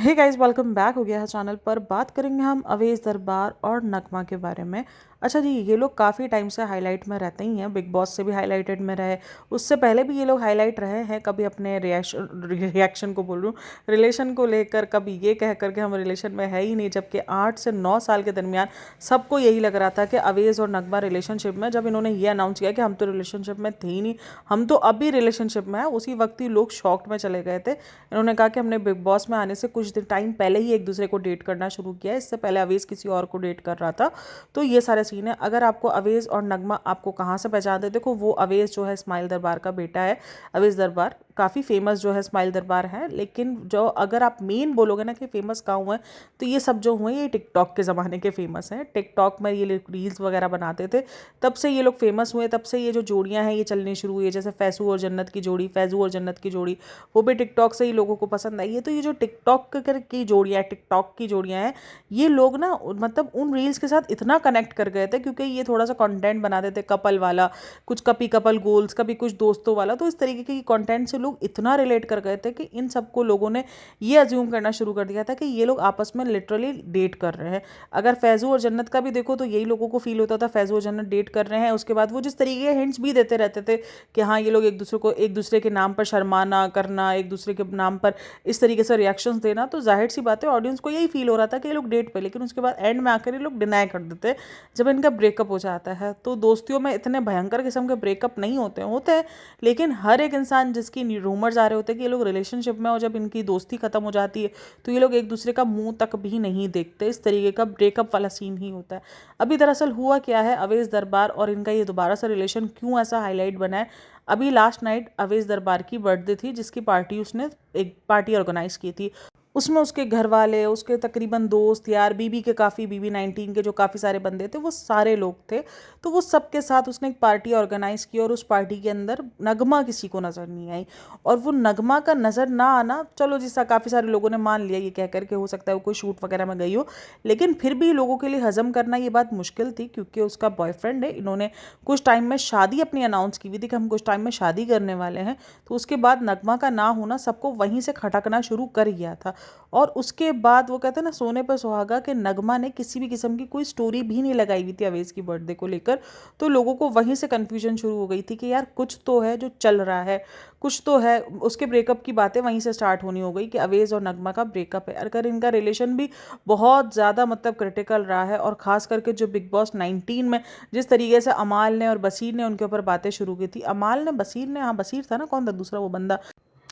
Hey guys, welcome back हो गया है चैनल पर। बात करेंगे हम अवेश दरबार और नगमा के बारे में। अच्छा जी, ये लोग काफ़ी टाइम से हाईलाइट में रहते ही हैं। बिग बॉस से भी हाईलाइटेड में रहे, उससे पहले भी ये लोग हाईलाइट रहे हैं। कभी अपने रिएक्शन को बोल रहा हूँ, रिलेशन को लेकर, कभी ये कह करके हम रिलेशन में है ही नहीं, जबकि 8 से 9 साल के दरमियान सबको यही लग रहा था कि अवेश और नगमा रिलेशनशिप में। जब इन्होंने ये अनाउंस किया कि हम तो रिलेशनशिप में थे ही नहीं, हम तो अभी रिलेशनशिप में है, उसी वक्त ही लोग शॉक्ड में चले गए थे। इन्होंने कहा कि हमने बिग बॉस में आने से कुछ दिन टाइम पहले ही एक दूसरे को डेट करना शुरू किया है, इससे पहले अवेश किसी और को डेट कर रहा था। तो ये सारे सीन है। अगर आपको अवेश और नगमा आपको कहाँ से पहचानते, देखो वो अवेश जो है स्माइल दरबार का बेटा है। अवेश दरबार काफ़ी फेमस जो है स्माइल दरबार है, लेकिन जो अगर आप मेन बोलोगे ना कि फेमस कहाँ हुए, तो ये सब जो हुए ये टिकटॉक के ज़माने के फेमस हैं। टिकटॉक में ये रील्स वगैरह बनाते थे, तब से ये लोग फेमस हुए। तब से ये जो जोड़ियाँ हैं ये चलनी शुरू हुई है, जैसे फैसू और जन्नत की जोड़ी, फैजू और जन्नत की जोड़ी, वो भी टिकटॉक से ही लोगों को पसंद आई है। तो ये जो टिकटॉक की जोड़ियाँ, टिकटॉक की जोड़ियाँ हैं, ये लोग ना मतलब उन रील्स के साथ इतना कनेक्ट कर गए थे, क्योंकि ये थोड़ा सा कंटेंट बनाते थे कपल वाला, कुछ कभी कपल गोल्स, कभी कुछ दोस्तों वाला। तो इस तरीके के कंटेंट से लोग इतना रिलेट कर गए थे कि इन सबको लोगों ने ये अज्यूम करना शुरू कर दिया था कि ये लोग आपस में लिटरली डेट कर रहे हैं। अगर फैजू और जन्नत का भी देखो तो यही लोगों को फील होता था फैजू और जन्नत डेट कर रहे हैं। उसके बाद वो जिस तरीके के हिंट्स भी देते रहते थे कि हाँ ये लोग एक दूसरे के नाम पर शर्माना करना, एक दूसरे के नाम पर इस तरीके से रिएक्शंस देना, तो जाहिर सी बात है ऑडियंस को यही फील हो रहा था कि ये लोग डेट पे। लेकिन उसके बाद एंड में आकर ये लोग डिनाई कर देते जब इनका ब्रेकअप हो जाता है। तो दोस्तियों में इतने भयंकर किस्म के ब्रेकअप नहीं होते हैं, लेकिन हर एक इंसान जिसकी रूमर्स आ रहे होते हैं कि ये लोग रिलेशनशिप में, और जब इनकी दोस्ती खत्म हो जाती है तो ये लोग एक दूसरे का मुंह तक भी नहीं देखते। इस तरीके का ब्रेकअप वाला सीन ही होता है। अभी दरअसल हुआ क्या है, अवेश दरबार और इनका ये दोबारा से रिलेशन क्यों ऐसा हाईलाइट बना है। अभी लास्ट नाइट अवेश दरबार की बर्थडे थी, जिसकी पार्टी उसने एक पार्टी ऑर्गेनाइज की थी। उसमें उसके घर वाले, उसके तकरीबन दोस्त यार, बीबी के काफ़ी, बीबी 19 के जो काफ़ी सारे बंदे थे, वो सारे लोग थे। तो वो सबके साथ उसने एक पार्टी ऑर्गेनाइज़ की, और उस पार्टी के अंदर नगमा किसी को नज़र नहीं आई। और वो नगमा का नज़र ना आना, चलो जिसका काफ़ी सारे लोगों ने मान लिया ये कह कर के हो सकता है वो कोई शूट वगैरह में गई हो, लेकिन फिर भी लोगों के लिए हजम करना ये बात मुश्किल थी, क्योंकि उसका बॉयफ्रेंड है। इन्होंने कुछ टाइम में शादी अपनी अनाउंस की हुई थी कि हम कुछ टाइम में शादी करने वाले हैं। तो उसके बाद नगमा का ना होना सबको वहीं से खटकना शुरू कर गया था। और उसके बाद वो कहते हैं ना, सोने पर सुहागा, कि नगमा ने किसी भी किस्म की कोई स्टोरी भी नहीं लगाई हुई थी अवेश की बर्थडे को लेकर। तो लोगों को वहीं से कन्फ्यूजन शुरू हो गई थी कि यार कुछ तो है जो चल रहा है, कुछ तो है। उसके ब्रेकअप की बातें वहीं से स्टार्ट होनी हो गई कि अवेश और नगमा का ब्रेकअप है। अगर इनका रिलेशन भी बहुत ज़्यादा मतलब क्रिटिकल रहा है, और ख़ास करके जो बिग बॉस 19 में जिस तरीके से अमाल ने और बसीर ने उनके ऊपर बातें शुरू की थी, अमाल ने, बसीर ने, हाँ बसीर था ना, कौन था दूसरा वो बंदा,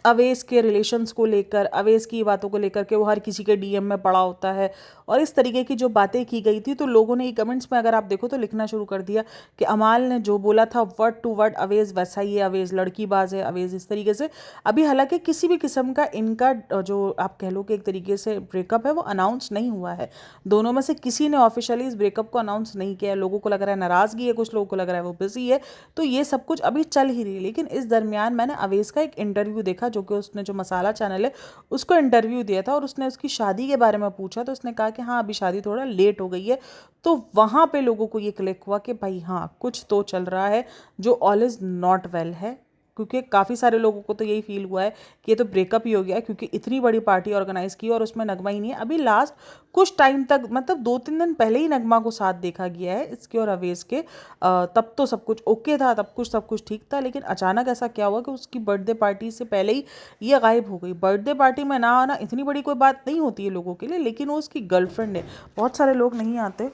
अवेश के रिलेशंस को लेकर, अवेश की बातों को लेकर के वो हर किसी के डीएम में पड़ा होता है, और इस तरीके की जो बातें की गई थी, तो लोगों ने ये कमेंट्स में अगर आप देखो तो लिखना शुरू कर दिया कि अमाल ने जो बोला था वर्ड टू वर्ड अवेश वैसा ही है, अवेश लड़कीबाज है, अवेश इस तरीके से। अभी हालांकि किसी भी किस्म का इनका जो आप कह लो कि एक तरीके से ब्रेकअप है, वो अनाउंस नहीं हुआ है। दोनों में से किसी ने ऑफिशियली इस ब्रेकअप को अनाउंस नहीं किया है। लोगों को लग रहा है नाराज़गी है, कुछ लोगों को लग रहा है वो बिजी है। तो ये सब कुछ अभी चल ही रही है। लेकिन इस दरमियान मैंने अवेश का एक इंटरव्यू देखा, जो कि उसने, जो मसाला चैनल है, उसको इंटरव्यू दिया था, और उसने उसकी शादी के बारे में पूछा। तो उसने कहा कि हाँ अभी शादी थोड़ा लेट हो गई है। तो वहाँ पे लोगों को ये क्लिक हुआ कि भाई हाँ कुछ तो चल रहा है जो ऑल इज़ नॉट वेल है। क्योंकि काफ़ी सारे लोगों को तो यही फील हुआ है कि ये तो ब्रेकअप ही हो गया है, क्योंकि इतनी बड़ी पार्टी ऑर्गेनाइज की और उसमें नगमा ही नहीं है। अभी लास्ट कुछ टाइम तक, मतलब 2-3 दिन पहले ही नगमा को साथ देखा गया है इसके और अवेश के। तब तो सब कुछ ओके था, तब कुछ सब कुछ ठीक था। लेकिन अचानक ऐसा क्या हुआ कि उसकी बर्थडे पार्टी से पहले ही ये गायब हो गई। बर्थडे पार्टी में ना आना इतनी बड़ी कोई बात नहीं होती है लोगों के लिए, लेकिन वो उसकी गर्लफ्रेंड है, बहुत सारे लोग नहीं आते।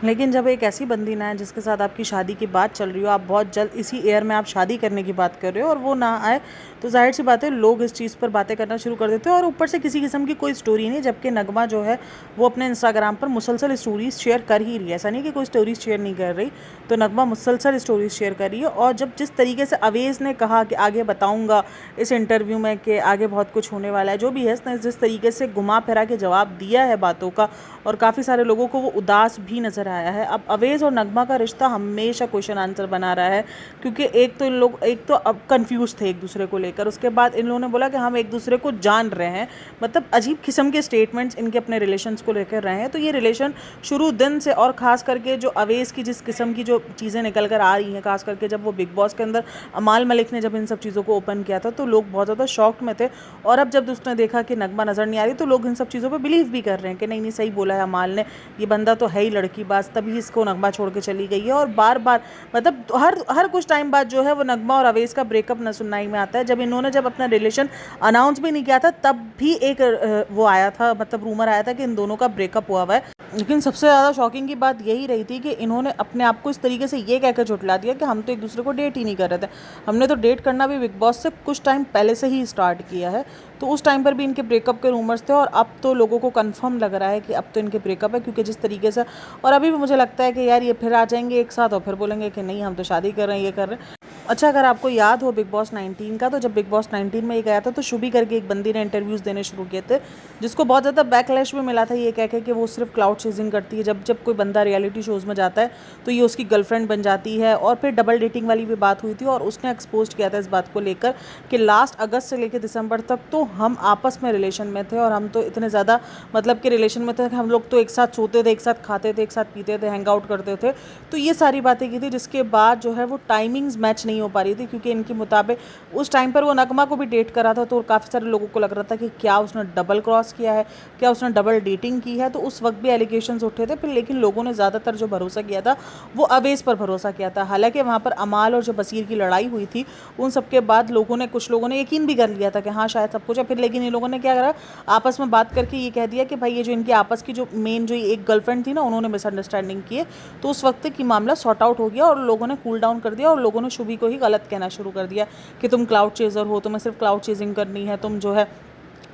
लेकिन जब एक ऐसी बंदी ना है जिसके साथ आपकी शादी की बात चल रही हो, आप बहुत जल्द इसी एयर में आप शादी करने की बात कर रहे हो, और वो ना आए, तो जाहिर सी बात है लोग इस चीज़ पर बातें करना शुरू कर देते हैं। और ऊपर से किसी किस्म की कोई स्टोरी नहीं, जबकि नगमा जो है वो अपने इंस्टाग्राम पर मुसलसल स्टोरीज शेयर कर ही रही है। ऐसा नहीं कि कोई स्टोरीज शेयर नहीं कर रही, तो नगमा मुसलसल स्टोरीज शेयर कर रही है। और जब जिस तरीके से अवेश ने कहा कि आगे बताऊँगा इस इंटरव्यू में कि आगे बहुत कुछ होने वाला है, जो भी है, जिस तरीके से घुमा फिरा के जवाब दिया है बातों का, और काफ़ी सारे लोगों को वो उदास भी नज़र आया है। अब अवेज़ और नगमा का रिश्ता हमेशा क्वेश्चन आंसर बना रहा है, क्योंकि एक तो अब कन्फ्यूज़ थे एक दूसरे को लेकर। उसके बाद इन लोगों ने बोला कि हम एक दूसरे को जान रहे हैं, मतलब अजीब किस्म के स्टेटमेंट्स इनके अपने रिलेशंस को लेकर रहे हैं। तो ये रिलेशन शुरू दिन से, और ख़ास करके जो अवेज़ की जिस किस्म की जो चीज़ें निकल कर आ रही हैं, खास करके जब वो बिग बॉस के अंदर अमाल मलिक ने जब इन सब चीज़ों को ओपन किया था, तो लोग बहुत ज़्यादा शॉक्ड में थे। और अब जब उसने देखा कि नगमा नज़र नहीं आ रही, तो लोग इन सब चीज़ों पे बिलीव भी कर रहे हैं कि नहीं नहीं, सही बोला है अमाल ने, ये बंदा तो है ही लड़कीबाज, तभी इसको नगमा छोड़ के चली गई है। और बार बार मतलब हर कुछ टाइम बाद जो है वो नगमा और अवेज़ का ब्रेकअप न सुननाई में आता है। जब अपना रिलेशन अनाउंस भी नहीं किया था, तब भी एक वो आया था, मतलब रूमर आया था कि इन दोनों का ब्रेकअप हुआ हुआ है। लेकिन सबसे ज़्यादा शॉकिंग की बात यही रही थी कि इन्होंने अपने आप को इस तरीके से ये कहकर झुठला दिया कि हम तो एक दूसरे को डेट ही नहीं कर रहे थे। हमने तो डेट करना भी बिग बॉस से कुछ टाइम पहले से ही स्टार्ट किया है। तो उस टाइम पर भी इनके ब्रेकअप के रूमर्स थे, और अब तो लोगों को कंफर्म लग रहा है कि अब तो इनके ब्रेकअप है, क्योंकि जिस तरीके से, और अभी भी मुझे लगता है कि यार ये फिर आ जाएंगे एक साथ और फिर बोलेंगे कि नहीं हम तो शादी कर रहे हैं, ये कर रहे हैं। अच्छा, अगर आपको याद हो बिग बॉस 19 का, तो जब बिग बॉस 19 में ये गया था, तो शुभी करके एक बंदी ने इंटरव्यूज़ देने शुरू किए थे, जिसको बहुत ज़्यादा बैकलैश भी मिला था, ये कह के कि वो सिर्फ क्लाउड चेजिंग करती है। जब जब कोई बंदा रियलिटी शोज़ में जाता है तो ये उसकी गर्लफ्रेंड बन जाती है। और फिर डबल डेटिंग वाली भी बात हुई थी, और उसने एक्सपोज किया था इस बात को लेकर कि लास्ट अगस्त से लेकर दिसंबर तक तो हम आपस में रिलेशन में थे, और हम तो इतने ज़्यादा मतलब कि रिलेशन में थे कि हम लोग तो एक साथ सोते थे, एक साथ खाते थे, एक साथ पीते थे, हैंग आउट करते थे। तो ये सारी बातें की थी, जिसके बाद जो है वो टाइमिंग्स मैच नहीं हो पा रही थी, क्योंकि इनके मुताबिक उस टाइम पर वो नगमा को भी डेट करा था। तो काफ़ी सारे लोगों को लग रहा था कि क्या उसने डबल क्रॉस किया है, क्या उसने डबल डेटिंग की है। तो उस वक्त भी एलिगेशंस उठे थे, फिर लेकिन लोगों ने ज़्यादातर जो भरोसा किया था वो अवेज़ पर भरोसा किया था। हालांकि वहाँ पर अमाल और जो बसीर की लड़ाई हुई थी, उन सबके बाद कुछ लोगों ने यकीन भी कर लिया था कि हाँ शायद सब कुछ है। फिर लेकिन इन लोगों ने क्या करा, आपस में बात करके ये कह दिया कि भाई ये जो इनकी आपस की जो मेन जो एक गर्लफ्रेंड थी ना, उन्होंने मिसअंडरस्टैंडिंग की है। तो उस वक्त की मामला सॉर्ट आउट हो गया, और लोगों ने कूल डाउन कर दिया, और लोगों ने शुभी को ही गलत कहना शुरू कर दिया कि तुम क्लाउड चेजर हो, तुम्हें सिर्फ क्लाउड चेजिंग करनी है, तुम जो है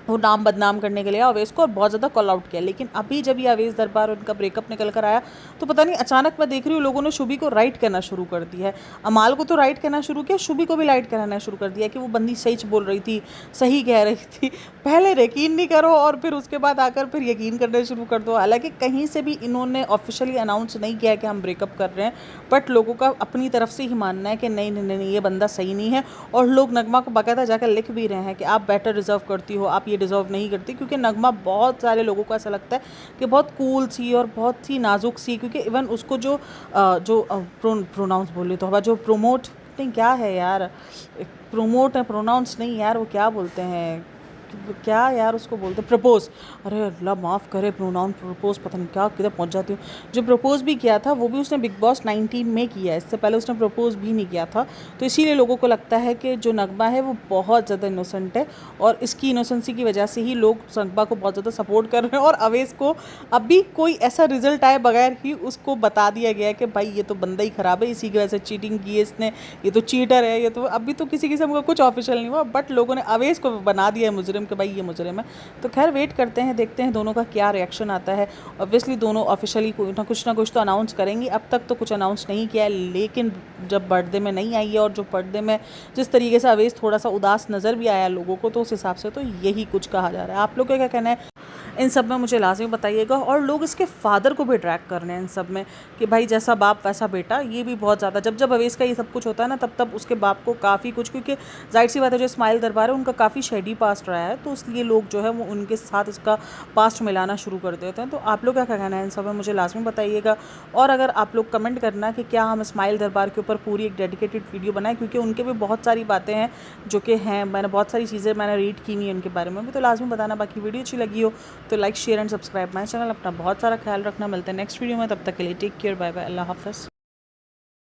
वो नाम बदनाम करने के लिए अवेज़ को, और बहुत ज़्यादा कॉल आउट किया। लेकिन अभी जब ये अवेज़ दरबार और उनका ब्रेकअप निकल कर आया, तो पता नहीं अचानक मैं देख रही हूँ लोगों ने शुभी को राइट करना शुरू कर दिया है। अमाल को तो राइट करना शुरू किया, शुभी को भी राइट कराना शुरू कर दिया कि वो बंदी सही बोल रही थी, सही कह रही थी। पहले यकीन नहीं करो और फिर उसके बाद आकर फिर यकीन करना शुरू कर दो। हालांकि कहीं से भी इन्होंने ऑफिशियली अनाउंस नहीं किया कि हम ब्रेकअप कर रहे हैं, बट लोगों का अपनी तरफ से ही मानना है कि नहीं नहीं नहीं, ये बंदा सही नहीं है। और लोग नगमा को बाकायदा जाकर लिख भी रहे हैं कि आप बेटर डिज़र्व करती हो, आप ये डिज़र्व नहीं करती, क्योंकि नगमा बहुत सारे लोगों को ऐसा लगता है कि बहुत कूल सी और बहुत ही नाजुक सी। क्योंकि इवन उसको जो प्रोनाउंस बोले तो जो प्रोमोट नहीं, क्या है यार, प्रोमोट है, प्रोनाउंस नहीं यार, वो क्या बोलते हैं, क्या यार उसको बोलते हैं, प्रपोज। अरे अल्लाह माफ़ करे, प्रोनाउन प्रपोज पता नहीं क्या किधर पहुंच जाती हूँ। जो प्रपोज भी किया था वो भी उसने बिग बॉस 19 में किया है, इससे पहले उसने प्रपोज भी नहीं किया था। तो इसीलिए लोगों को लगता है कि जो नगमा है वो बहुत ज़्यादा इनोसेंट है, और इसकी इनोसेंसी की वजह से ही लोग नगमा को बहुत ज़्यादा सपोर्ट कर रहे हैं। और अवेज़ को अभी कोई ऐसा रिजल्ट आए बगैर ही उसको बता दिया गया है कि भाई ये तो बंदा ही ख़राब है, इसी की वजह से चीटिंग की है इसने, ये तो चीटर है, ये तो अभी तो किसी किस्म का कुछ ऑफिशियल नहीं हुआ, बट लोगों ने अवेज़ को बना दिया है मुजरिम कि भाई ये मुजरिम है। तो खैर वेट करते हैं, देखते हैं दोनों का क्या रिएक्शन आता है। ऑब्वियसली दोनों ऑफिशियली कुछ ना कुछ तो अनाउंस करेंगी। अब तक तो कुछ अनाउंस नहीं किया है, लेकिन जब बर्थडे में नहीं आई है और जो बर्थडे में जिस तरीके से अवेज़ थोड़ा सा उदास नज़र भी आया लोगों को, तो उस हिसाब से तो यही कुछ कहा जा रहा है। आप लोग का क्या कहना है इन सब में, मुझे लाजमी बताइएगा। और लोग इसके फादर को भी ट्रैक कर रहे हैं इन सब में कि भाई जैसा बाप वैसा बेटा, ये भी बहुत ज़्यादा जब अवेज़ का ये सब कुछ होता है ना, तब उसके बाप को काफ़ी कुछ, क्योंकि जाहिर सी बात है जो स्माइल दरबार है उनका काफ़ी शेडी पास्ट रहा है, तो इसलिए लोग जो है वो उनके साथ इसका पास्ट मिलाना शुरू कर देते हैं। तो आप लोग क्या कहना है इन सब में, मुझे लाजमी बताइएगा। और अगर आप लोग कमेंट करना कि क्या हम स्माइल दरबार के ऊपर पूरी एक डेडिकेटेड वीडियो बनाएं, क्योंकि उनके भी बहुत सारी बातें हैं जो कि हैं, मैंने बहुत सारी चीज़ें मैंने रीड की नहीं उनके बारे में भी, तो लाजमी बताना। बाकी वीडियो अच्छी लगी हो तो like share and subscribe my channel. अपना बहुत सारा ख्याल रखना, मिलते हैं नेक्स्ट वीडियो में, तब तक के लिए टेक केयर, बाय बाय, अल्लाह हाफ़िज़।